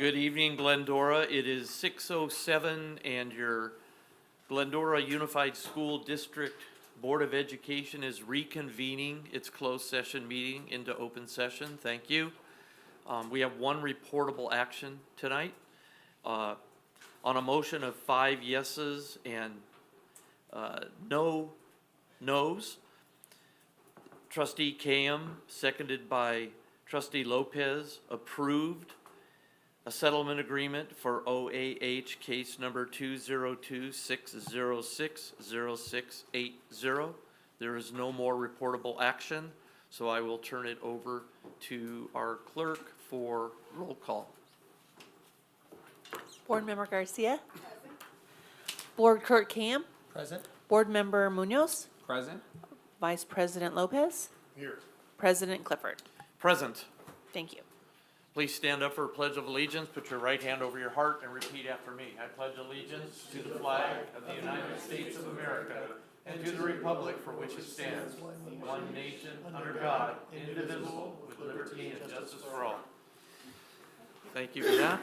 Good evening, Glendora. It is 6:07 and your Glendora Unified School District Board of Education is reconvening its closed session meeting into open session. Thank you. We have one reportable action tonight. On a motion of 5 yeses and no noes, Trustee Cam, seconded by Trustee Lopez, approved a settlement agreement for OAH case number 202-606-0680. There is no more reportable action, so I will turn it over to our clerk for roll call. Board Member Garcia. Board Clerk Cam. Present. Board Member Munoz. Present. Vice President Lopez. Here. President Clifford. Present. Thank you. Please stand up for a pledge of allegiance. Put your right hand over your heart and repeat after me. I pledge allegiance to the flag of the United States of America and to the republic for which it stands, one nation, under God, indivisible, with liberty and justice for all. Thank you for that.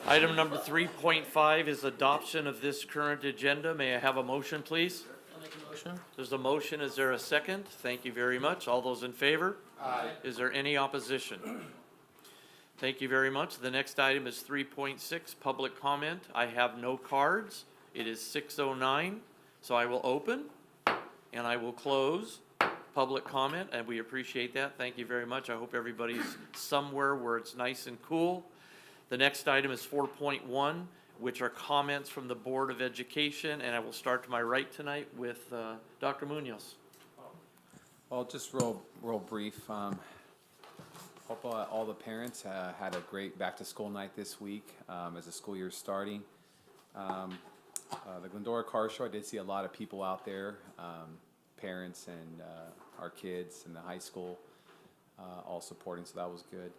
Item number 3.5 is adoption of this current agenda. May I have a motion, please? I'll make a motion. There's a motion. Is there a second? Thank you very much. All those in favor? Aye. Is there any opposition? Thank you very much. The next item is 3.6, public comment. I have no cards. It is 6:09, so I will open and I will close public comment, and we appreciate that. Thank you very much. I hope everybody's somewhere where it's nice and cool. The next item is 4.1, which are comments from the Board of Education, and I will start to my right tonight with Dr. Munoz. Well, just real brief. Hope all the parents had a great back-to-school night this week as the school year is starting. The Glendora Car Show, I did see a lot of people out there, parents and our kids in the high school all supporting, so that was good.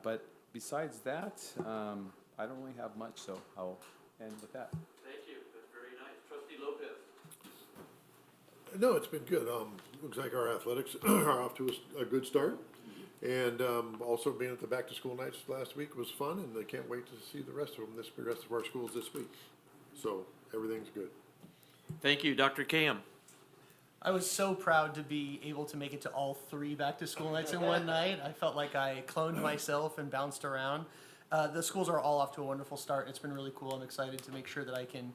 But besides that, I don't really have much, so I'll end with that. Thank you. That's very nice. Trustee Lopez. No, it's been good. Looks like our athletics are off to a good start. And also being at the back-to-school nights last week was fun, and I can't wait to see the rest of them, the rest of our schools this week. So everything's good. Thank you. Dr. Cam. I was so proud to be able to make it to all 3 back-to-school nights in one night. I felt like I cloned myself and bounced around. The schools are all off to a wonderful start. It's been really cool. I'm excited to make sure that I can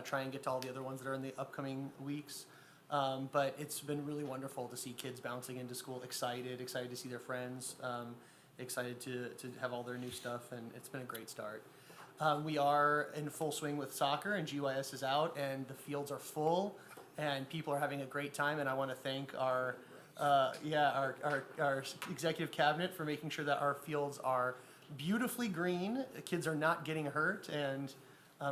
try and get to all the other ones that are in the upcoming weeks. But it's been really wonderful to see kids bouncing into school, excited to see their friends, excited to have all their new stuff, and it's been a great start. We are in full swing with soccer, and GYS is out, and the fields are full, and people are having a great time, and I want to thank our executive cabinet for making sure that our fields are beautifully green. The kids are not getting hurt, and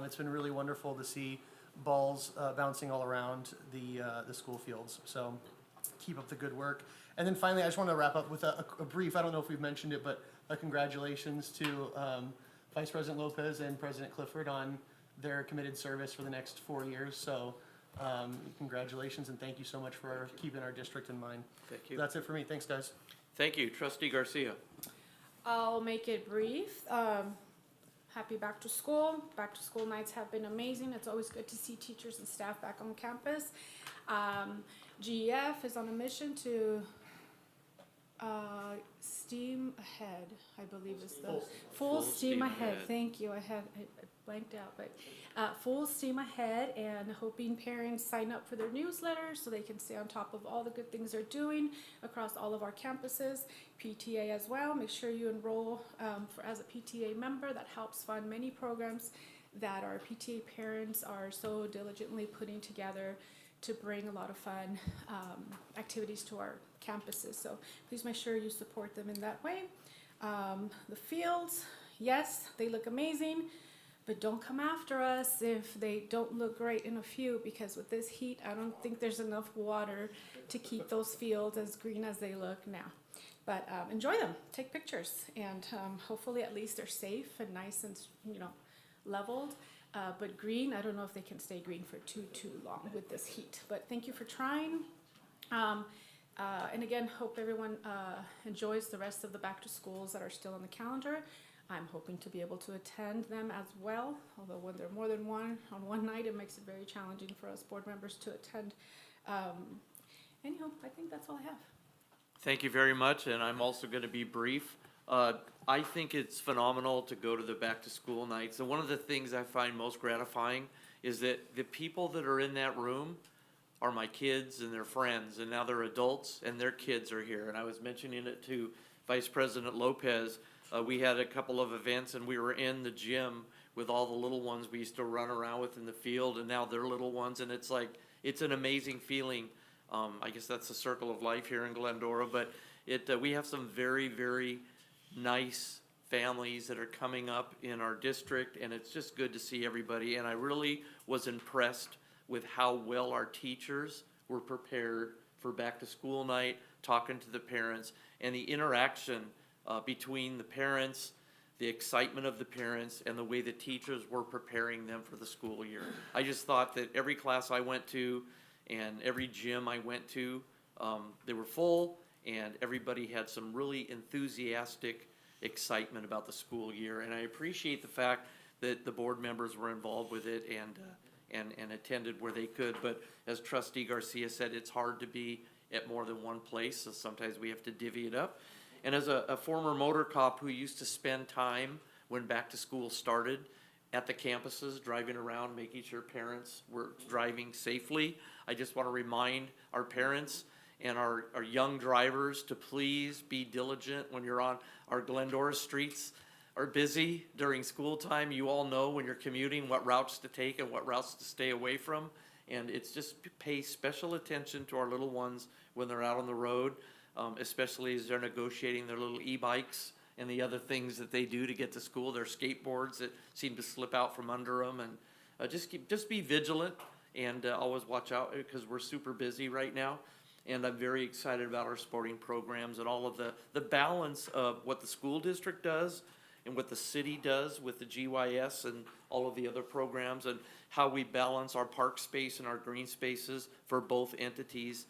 it's been really wonderful to see balls bouncing all around the school fields. So keep up the good work. And then finally, I just want to wrap up with a brief, I don't know if we've mentioned it, but congratulations to Vice President Lopez and President Clifford on their committed service for the next 4 years. So congratulations, and thank you so much for keeping our district in mind. Thank you. That's it for me. Thanks, guys. Thank you. Trustee Garcia. I'll make it brief. Happy back to school. Back to school nights have been amazing. It's always good to see teachers and staff back on campus. GEF is on a mission to steam ahead, I believe is the full steam ahead. Thank you. I blanked out, but full steam ahead, and hoping parents sign up for their newsletters so they can stay on top of all the good things they're doing across all of our campuses. PTA as well. Make sure you enroll as a PTA member. That helps fund many programs that our PTA parents are so diligently putting together to bring a lot of fun activities to our campuses. So please make sure you support them in that way. The fields, yes, they look amazing, but don't come after us if they don't look great in a few, because with this heat, I don't think there's enough water to keep those fields as green as they look now. But enjoy them, take pictures, and hopefully at least they're safe and nice and leveled. But green, I don't know if they can stay green for too long with this heat. But thank you for trying. And again, hope everyone enjoys the rest of the back to schools that are still on the calendar. I'm hoping to be able to attend them as well, although when there are more than one on one night, it makes it very challenging for us board members to attend. Anyhow, I think that's all I have. Thank you very much, and I'm also going to be brief. I think it's phenomenal to go to the back-to-school nights, and one of the things I find most gratifying is that the people that are in that room are my kids and their friends, and now they're adults and their kids are here. And I was mentioning it to Vice President Lopez. We had a couple of events, and we were in the gym with all the little ones we used to run around with in the field, and now they're little ones, and it's like, it's an amazing feeling. I guess that's the circle of life here in Glendora, but we have some very, very nice families that are coming up in our district, and it's just good to see everybody. And I really was impressed with how well our teachers were prepared for back to school night, talking to the parents, and the interaction between the parents, the excitement of the parents, and the way the teachers were preparing them for the school year. I just thought that every class I went to and every gym I went to, they were full, and everybody had some really enthusiastic excitement about the school year. And I appreciate the fact that the board members were involved with it and attended where they could. But as Trustee Garcia said, it's hard to be at more than one place, so sometimes we have to divvy it up. And as a former motor cop who used to spend time when back to school started at the campuses, driving around, making sure parents were driving safely, I just want to remind our parents and our young drivers to please be diligent when you're on our Glendora streets are busy during school time. You all know when you're commuting what routes to take and what routes to stay away from. And it's just pay special attention to our little ones when they're out on the road, especially as they're negotiating their little e-bikes and the other things that they do to get to school, their skateboards that seem to slip out from under them. And just be vigilant and always watch out because we're super busy right now. And I'm very excited about our sporting programs and all of the balance of what the school district does and what the city does with the GYS and all of the other programs, and how we balance our park space and our green spaces for both entities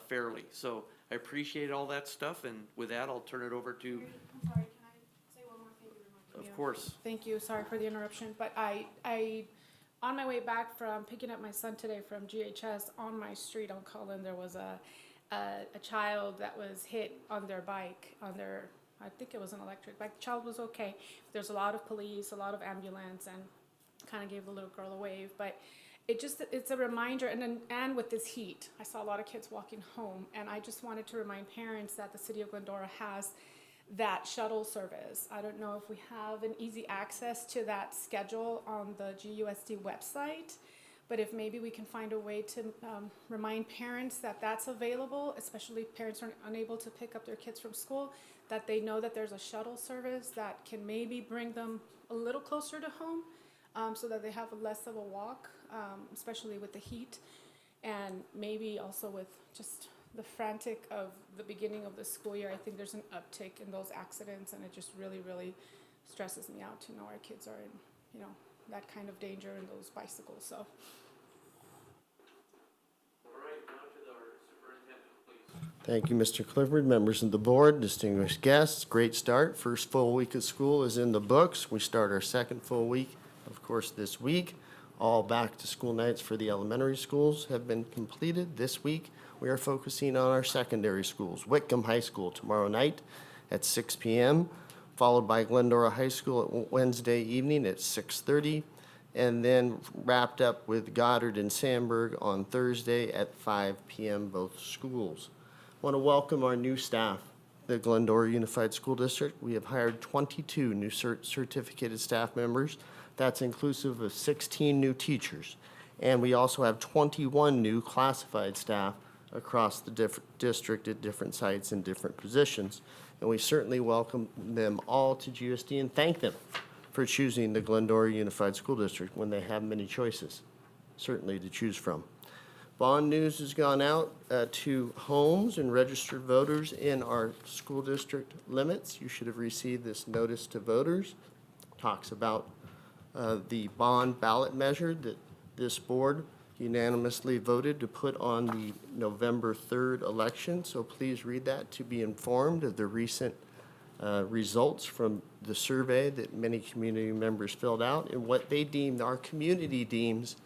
fairly. So I appreciate all that stuff, and with that, I'll turn it over to. I'm sorry, can I say one more thing to remind you? Of course. Thank you, sorry for the interruption, but I on my way back from picking up my son today from GHS, on my street on Cullen, there was a child that was hit on their bike, I think it was an electric bike. The child was okay. There's a lot of police, a lot of ambulance, and kind of gave the little girl a wave. But it's a reminder, and with this heat, I saw a lot of kids walking home, and I just wanted to remind parents that the city of Glendora has that shuttle service. I don't know if we have an easy access to that schedule on the GUSD website, but if maybe we can find a way to remind parents that that's available, especially if parents are unable to pick up their kids from school, that they know that there's a shuttle service that can maybe bring them a little closer to home, so that they have less of a walk, especially with the heat, and maybe also with just the frantic of the beginning of the school year. I think there's an uptick in those accidents, and it just really, really stresses me out to know our kids are in, that kind of danger in those bicycles. So. All right, now to our superintendent, please. Thank you, Mr. Clifford, members of the board, distinguished guests. Great start. First full week of school is in the books. We start our second full week, of course, this week. All back to school nights for the elementary schools have been completed. This week, we are focusing on our secondary schools. Whitcomb High School tomorrow night at 6 p.m., followed by Glendora High School at Wednesday evening at 6:30, and then wrapped up with Goddard and Sandburg on Thursday at 5 p.m., both schools. I want to welcome our new staff, the Glendora Unified School District. We have hired 22 new certificated staff members. That's inclusive of 16 new teachers. And we also have 21 new classified staff across the district at different sites and different positions. And we certainly welcome them all to GUSD and thank them for choosing the Glendora Unified School District when they have many choices, certainly to choose from. Bond news has gone out to homes and registered voters in our school district limits. You should have received this notice to voters. Talks about the bond ballot measure that this board unanimously voted to put on the November 3rd election, so please read that to be informed of the recent results from the survey that many community members filled out and what they deemed, our community deems,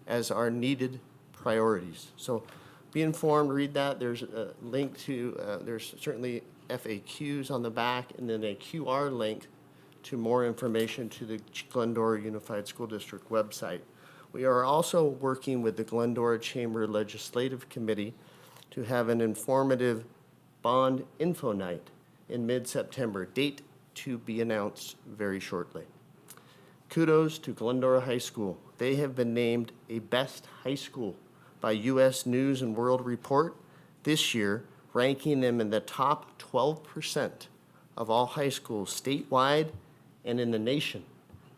as our needed priorities. So be informed, read that. There's a link to, there's certainly FAQs on the back, and then a QR link to more information to the Glendora Unified School District website. We are also working with the Glendora Chamber Legislative Committee to have an informative bond info night in mid-September, date to be announced very shortly. Kudos to Glendora High School. They have been named a best high school by U.S. News and World Report this year, ranking them in the top 12% of all high schools statewide and in the nation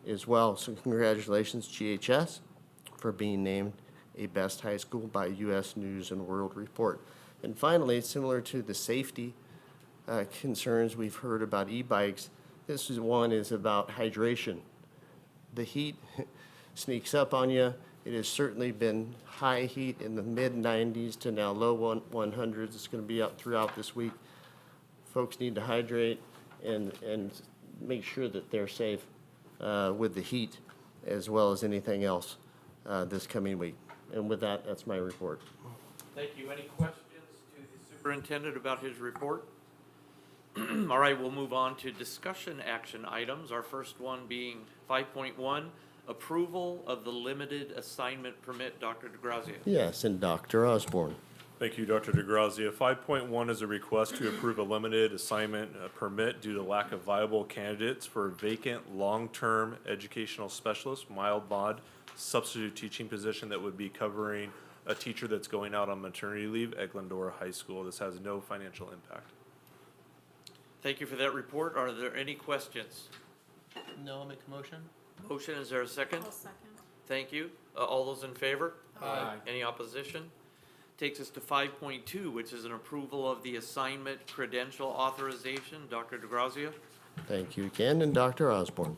as well. So congratulations, GHS, for being named a best high school by U.S. News and World Report. And finally, similar to the safety concerns we've heard about e-bikes, this one is about hydration. The heat sneaks up on you. It has certainly been high heat in the mid-90s to now low 100s. It's going to be up throughout this week. Folks need to hydrate and make sure that they're safe with the heat as well as anything else this coming week. And with that, that's my report. Thank you. Any questions to the superintendent about his report? All right, we'll move on to discussion action items. Our first one being 5.1, approval of the limited assignment permit. Dr. DeGrazia. Yes, and Dr. Osborne. Thank you, Dr. DeGrazia. 5.1 is a request to approve a limited assignment permit due to lack of viable candidates for a vacant long-term educational specialist, mild mod, substitute teaching position that would be covering a teacher that's going out on maternity leave at Glendora High School. This has no financial impact. Thank you for that report. Are there any questions? No, I'll make a motion. Motion, is there a second? I'll second. Thank you. All those in favor? Aye. Any opposition? Takes us to 5.2, which is an approval of the assignment credential authorization. Dr. DeGrazia. Thank you again, and Dr. Osborne.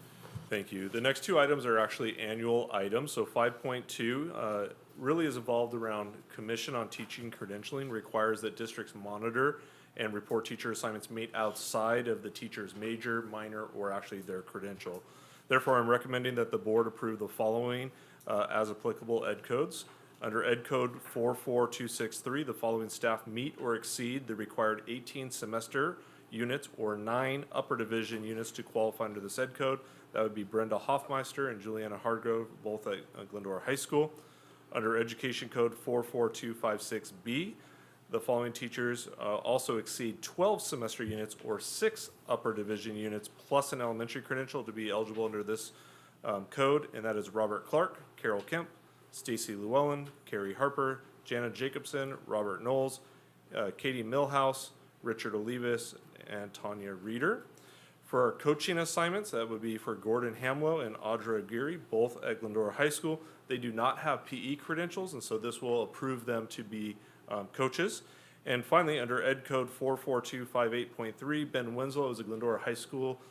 Thank you. The next two items are actually annual items. So 5.2 really is involved around Commission on Teaching Credentialing, requires that districts monitor and report teacher assignments made outside of the teacher's major, minor, or actually their credential. Therefore, I'm recommending that the board approve the following as applicable ed codes. Under Ed Code 44263, the following staff meet or exceed the required 18 semester units or 9 upper division units to qualify under this Ed Code. That would be Brenda Hoffmeister and Juliana Hargrove, both at Glendora High School. Under Education Code 44256B, the following teachers also exceed 12 semester units or 6 upper division units plus an elementary credential to be eligible under this code, and that is Robert Clark, Carol Kemp, Stacy Llewellyn, Carrie Harper, Jana Jacobson, Robert Knowles, Katie Millhouse, Richard Olivas, and Tanya Reeder. For our coaching assignments, that would be for Gordon Hamlow and Audra Aguirre, both at Glendora High School. They do not have PE credentials, and so this will approve them to be coaches. And finally, under Ed Code 44258.3, Ben Winslow is a Glendora High School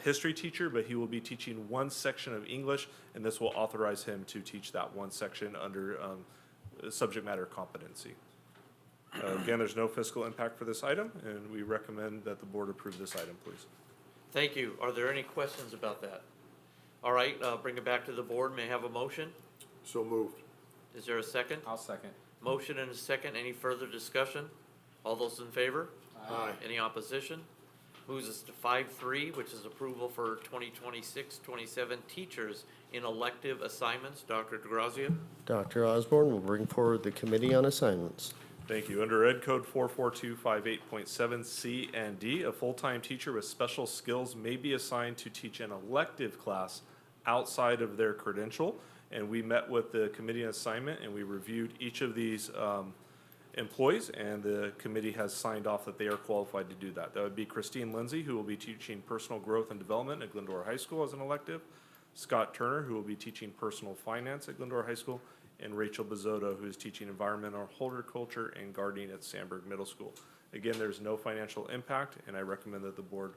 history teacher, but he will be teaching one section of English, and this will authorize him to teach that one section under subject matter competency. Again, there's no fiscal impact for this item, and we recommend that the board approve this item, please. Thank you. Are there any questions about that? All right, bring it back to the board. May I have a motion? So moved. Is there a second? I'll second. Motion and a second. Any further discussion? All those in favor? Aye. Any opposition? Moves us to 5.3, which is approval for 2026-27 teachers in elective assignments. Dr. DeGrazia. Dr. Osborne will bring forward the Committee on Assignments. Thank you. Under Ed Code 44258.7 C and D, a full-time teacher with special skills may be assigned to teach an elective class outside of their credential. And we met with the committee on assignment and we reviewed each of these employees, and the committee has signed off that they are qualified to do that. That would be Christine Lindsay, who will be teaching personal growth and development at Glendora High School as an elective, Scott Turner, who will be teaching personal finance at Glendora High School, and Rachel Bizzotto, who is teaching environmental horticulture and gardening at Sandburg Middle School. Again, there's no financial impact, and I recommend that the board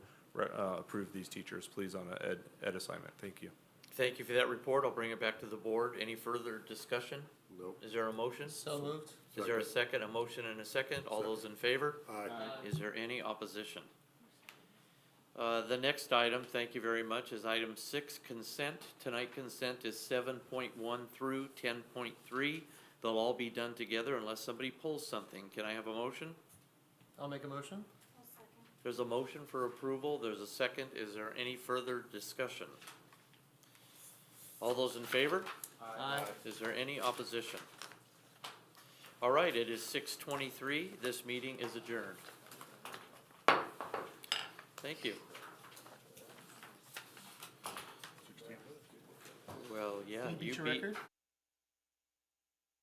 approve these teachers, please, on an ed assignment. Thank you. Thank you for that report. I'll bring it back to the board. Any further discussion? Nope. Is there a motion? So moved. Is there a second? A motion and a second? All those in favor? Aye. Is there any opposition? The next item, thank you very much, is item 6, consent. Tonight consent is 7.1 through 10.3. They'll all be done together unless somebody pulls something. Can I have a motion? I'll make a motion. There's a motion for approval. There's a second. Is there any further discussion? All those in favor? Aye. Is there any opposition? All right, it is 6:23. This meeting is adjourned. Thank you. Well, yeah, Can you beat you your beat, record?